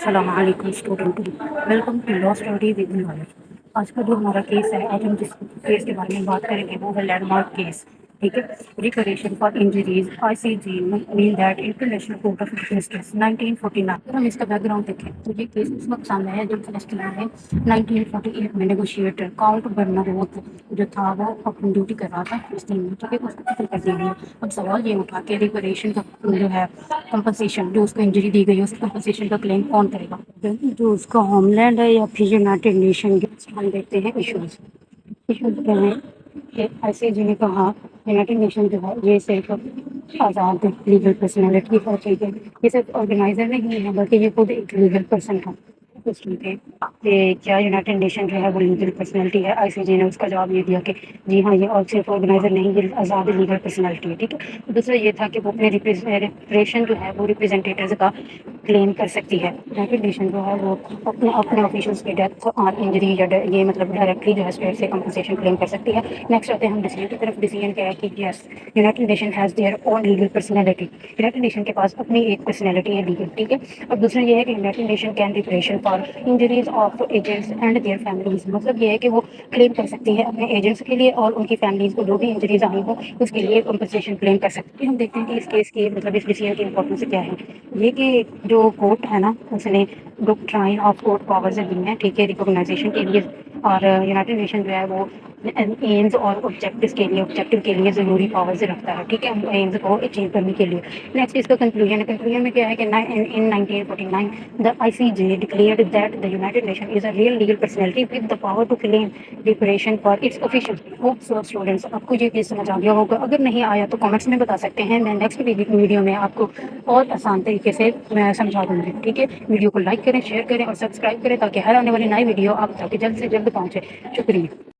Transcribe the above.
السلام علیکم student, welcome to law study with knowledge. آج کا جو ہمارا کیس ہے، آج ہم جس کیس کے بارے میں بات کریں گے وہ ہے لینڈ مارک کیس، ٹھیک ہے۔ Reparation for injuries I C J mean that International Court of Justice 1949۔ اگر ہم اس کا بیک گراؤنڈ دیکھیں تو یہ کیس اس وقت سامنے ہے جب فلسطین نے 1948 میں نیگوشیٹر کاؤنٹ برنروت جو تھا وہ اپنی ڈیوٹی کر رہا تھا فلسطین میں، ٹھیک ہے، اس کو قتل کر دیا گیا۔ اب سوال یہ اٹھا کہ ریپریشن کا جو ہے کمپنسیشن، جو اس کو انجری دی گئی ہے، اس کمپنسیشن کا کلیم کون کرے گا؟ جو اس کا ہوم لینڈ ہے یا پھر یونائٹیڈ نیشن کے؟ ہم دیکھتے ہیں ایشوز کیا ہیں کہ آئی سی جی نے کہا یونائٹیڈ نیشن جو ہے یہ صرف آزاد لیگل پرسنالٹی ہے، ٹھیک ہے، یہ صرف آرگنائزر نہیں ہے بلکہ یہ خود ایک لیگل پرسن ہے۔ کوشچن تھے کہ کیا یونائٹیڈ نیشن جو ہے وہ لیگل پرسنالٹی ہے؟ آئی سی جی نے اس کا جواب یہ دیا کہ جی ہاں، یہ اور صرف آرگنائزر نہیں، یہ آزاد لیگل پرسنالٹی ہے، ٹھیک ہے۔ دوسرا یہ تھا کہ وہ اپنے ریپریشن جو ہے وہ ریپرزینٹیٹیوز کا کلیم کر سکتی ہے۔ یونائٹیڈ نیشن جو ہے وہ اپنے آفیشلس کی ڈیتھ اور انجری یا یہ مطلب ڈائریکٹلی جو ہے اسٹیٹ سے کمپنسیشن کلیم کر سکتی ہے۔ نیکسٹ آتے ہیں ہم ڈیسیژن کی طرف۔ ڈیسیژن کیا ہے کہ yes, United Nation has their own legal personality. United Nation کے پاس اپنی ایک پرسنالٹی ہے لیگل، ٹھیک ہے۔ اور دوسرا یہ ہے کہ United Nation can reparation for injuries of agents and their families. مطلب یہ ہے کہ وہ کلیم کر سکتی ہے اپنے ایجنٹس کے لیے اور ان کی فیملیز کو جو بھی انجریز آئی ہوں اس کے لیے کمپنسیشن کلیم کر سکتی ہے۔ ہم دیکھتے ہیں کہ اس کیس کی مطلب اس ڈیسیژن کی امپورٹنس کیا ہے۔ یہ کہ جو کورٹ ہے نا، اس نے ڈاکٹرائن آف کورٹ پاورز دی ہیں، ٹھیک ہے، ریکوگنائزیشن کے لیے، اور یونائٹیڈ نیشن جو ہے وہ ایمز اور آبجیکٹو کے لیے ضروری پاورز رکھتا ہے، ٹھیک ہے، ایمز کو اچیو کرنے کے لیے۔ نیکسٹ اس کا کنکلوژن ہے۔ کنکلوژن میں کیا ہے کہ ان 1949 the ICJ declared that the United Nations is a real legal personality with the power to claim reparation for its officials. Hope so students آپ کو یہ کیس سمجھ آ گیا ہوگا، اگر نہیں آیا تو کامنٹس میں بتا سکتے ہیں، میں نیکسٹ ویڈیو میں آپ کو اور آسان طریقے سے میں سمجھا دوں گی، ٹھیک ہے۔ ویڈیو کو لائک کریں، شیئر کریں اور سبسکرائب کریں تاکہ ہر آنے والی نئی ویڈیو آپ تک جلد سے جلد پہنچے۔ شکریہ۔